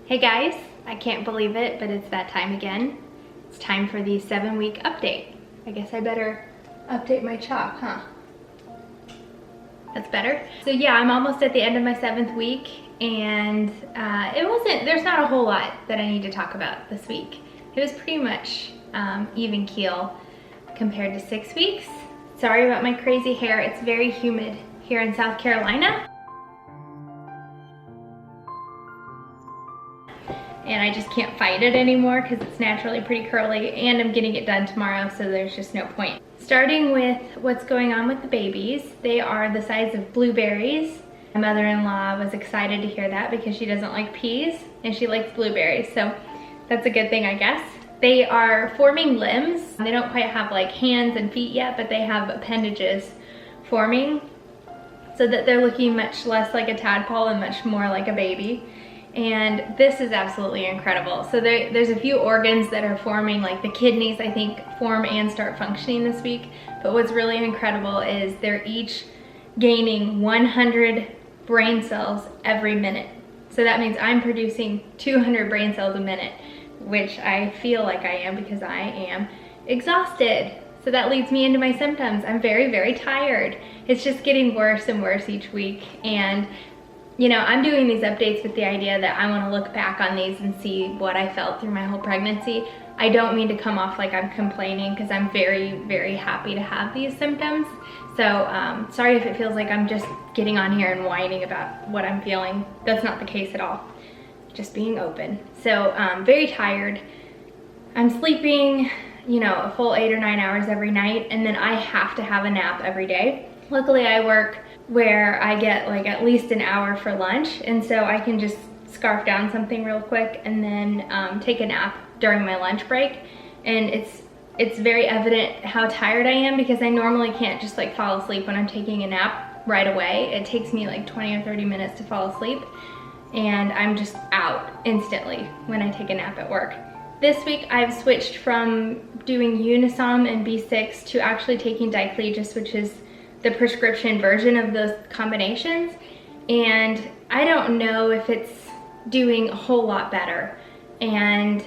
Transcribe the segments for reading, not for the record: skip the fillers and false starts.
Hey guys, I can't believe it, but it's that time again. It's time for the 7-week update. I guess I better update my chalk, huh? That's better. So yeah, I'm almost at the end of my 7th week, and there's not a whole lot that I need to talk about this week. It was pretty much even keel compared to 6 weeks. Sorry about my crazy hair. It's very humid here in South Carolina. And I just can't fight it anymore because it's naturally pretty curly, and I'm getting it done tomorrow, so there's just no point. Starting with what's going on with the babies, they are the size of blueberries. My mother-in-law was excited to hear that because she doesn't like peas and she likes blueberries, so that's a good thing, I guess. They are forming limbs. They don't quite have like hands and feet yet, but they have appendages forming so that they're looking much less like a tadpole and much more like a baby. And this is absolutely incredible. So there's a few organs that are forming, like the kidneys, I think, form and start functioning this week. But what's really incredible is they're each gaining 100 brain cells every minute. So that means I'm producing 200 brain cells a minute, which I feel like I am because I am exhausted. So that leads me into my symptoms. I'm very, very tired. It's just getting worse and worse each week. And you know, I'm doing these updates with the idea that I want to look back on these and see what I felt through my whole pregnancy. I don't mean to come off like I'm complaining because I'm very, very happy to have these symptoms. So sorry if it feels like I'm just getting on here and whining about what I'm feeling. That's not the case at all. Just being open. So very tired. I'm sleeping, you know, a full 8 or 9 hours every night, and then I have to have a nap every day. Luckily I work where I get like at least an hour for lunch, and so I can just scarf down something real quick and then take a nap during my lunch break. And it's very evident how tired I am because I normally can't just like fall asleep when I'm taking a nap right away. It takes me like 20 or 30 minutes to fall asleep, and I'm just out instantly when I take a nap at work. This week I've switched from doing Unisom and B6 to actually taking Diclegis, which is the prescription version of those combinations, and I don't know if it's doing a whole lot better. And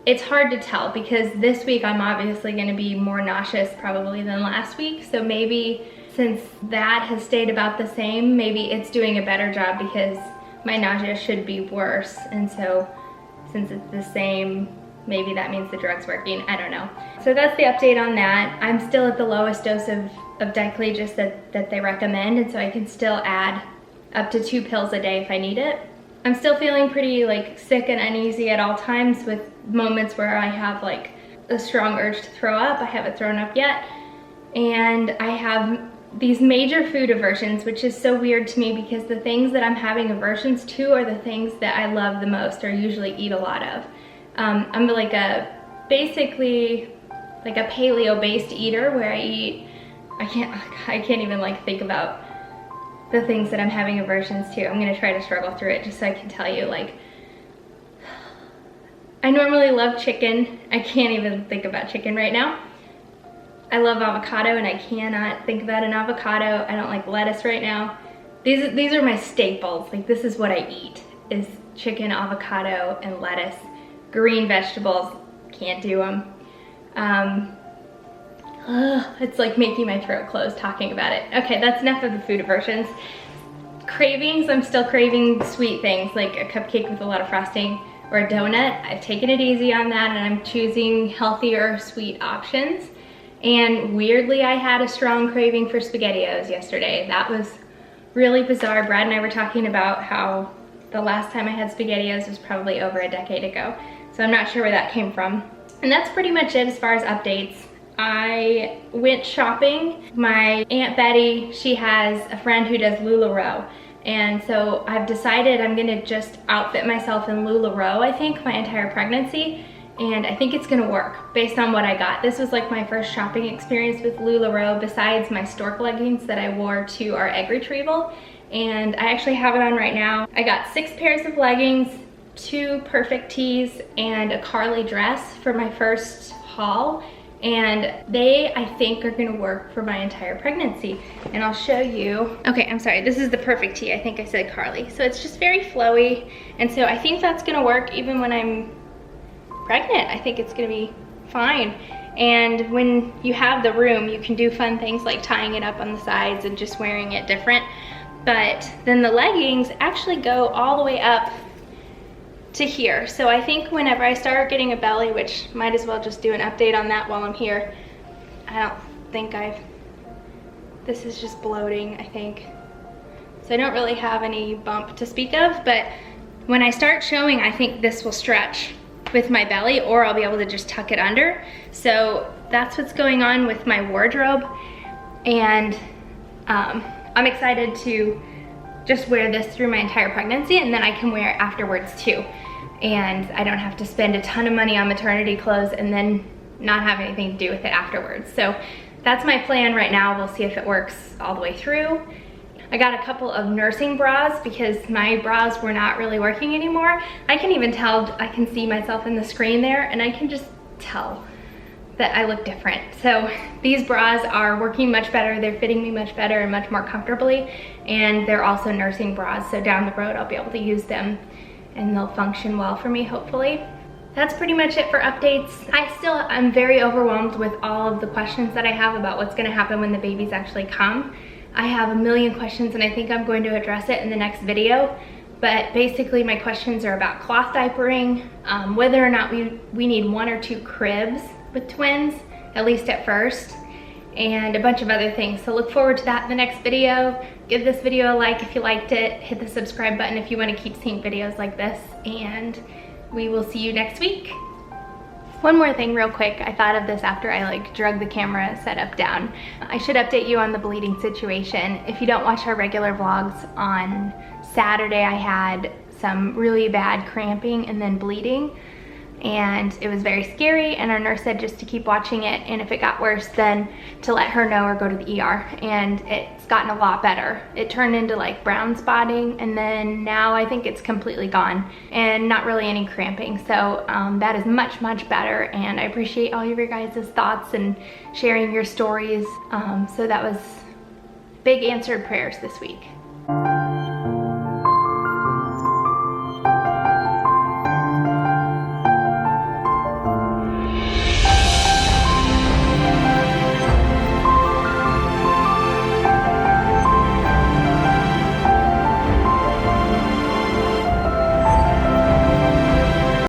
it's hard to tell because this week I'm obviously going to be more nauseous probably than last week, so maybe since that has stayed about the same, maybe it's doing a better job because my nausea should be worse, and so since it's the same, maybe that means the drug's working. I don't know. So that's the update on that. I'm still at the lowest dose of Diclegis that they recommend, and so I can still add up to 2 pills a day if I need it. I'm still feeling pretty like sick and uneasy at all times, with moments where I have like a strong urge to throw up. I haven't thrown up yet. And I have these major food aversions, which is so weird to me because the things that I'm having aversions to are the things that I love the most or usually eat a lot of. I'm like basically like a paleo-based eater where I eat, I can't even like think about the things that I'm having aversions to. I'm gonna try to struggle through it just so I can tell you. Like, I normally love chicken. I can't even think about chicken right now. I love avocado and I cannot think about an avocado. I don't like lettuce right now. These are my staples. Like, this is what I eat, is chicken, avocado, and lettuce. Green vegetables, can't do them. It's like making my throat close talking about it. Okay, that's enough of the food aversions. Cravings, I'm still craving sweet things like a cupcake with a lot of frosting or a donut. I've taken it easy on that and I'm choosing healthier sweet options. And weirdly, I had a strong craving for SpaghettiOs yesterday. That was really bizarre. Brad and I were talking about how the last time I had SpaghettiOs was probably over a decade ago. So I'm not sure where that came from. And that's pretty much it as far as updates. I went shopping. My Aunt Betty, she has a friend who does LuLaRoe. And so I've decided I'm gonna just outfit myself in LuLaRoe, I think, my entire pregnancy. And I think it's gonna work based on what I got. This was like my first shopping experience with LuLaRoe besides my stork leggings that I wore to our egg retrieval. And I actually have it on right now. I got 6 pairs of leggings, 2 perfect tees, and a Carly dress for my first haul. and they, I think, are gonna work for my entire pregnancy. And I'll show you. Okay, I'm sorry, this is the perfect tee. I think I said Carly. So it's just very flowy, and so I think that's gonna work even when I'm pregnant. I think it's gonna be fine. And when you have the room, you can do fun things like tying it up on the sides and just wearing it different. But then the leggings actually go all the way up to here. So I think whenever I start getting a belly, which might as well just do an update on that while I'm here. I don't think this is just bloating, I think. So I don't really have any bump to speak of, but when I start showing, I think this will stretch with my belly, or I'll be able to just tuck it under. So that's what's going on with my wardrobe. And I'm excited to just wear this through my entire pregnancy, and then I can wear it afterwards too. And I don't have to spend a ton of money on maternity clothes and then not have anything to do with it afterwards. So that's my plan right now. We'll see if it works all the way through. I got a couple of nursing bras because my bras were not really working anymore. I can even tell, I can see myself in the screen there, and I can just tell that I look different. So these bras are working much better. They're fitting me much better and much more comfortably. And they're also nursing bras. So down the road, I'll be able to use them and they'll function well for me, hopefully. That's pretty much it for updates. I'm very overwhelmed with all of the questions that I have about what's gonna happen when the babies actually come. I have a million questions, and I think I'm going to address it in the next video. But basically my questions are about cloth diapering, whether or not we need 1 or 2 cribs with twins, at least at first, and a bunch of other things. So look forward to that in the next video. Give this video a like if you liked it. Hit the subscribe button if you want to keep seeing videos like this, and we will see you next week. One more thing real quick. I thought of this after I drug the camera setup down. I should update you on the bleeding situation. If you don't watch our regular vlogs, on Saturday I had some really bad cramping and then bleeding, and it was very scary, and our nurse said just to keep watching it, and if it got worse then to let her know or go to the ER, and it's gotten a lot better. It turned into brown spotting, and then now I think it's completely gone and not really any cramping. So that is much, much better, and I appreciate all of your guys' thoughts and sharing your stories. So that was big answered prayers this week.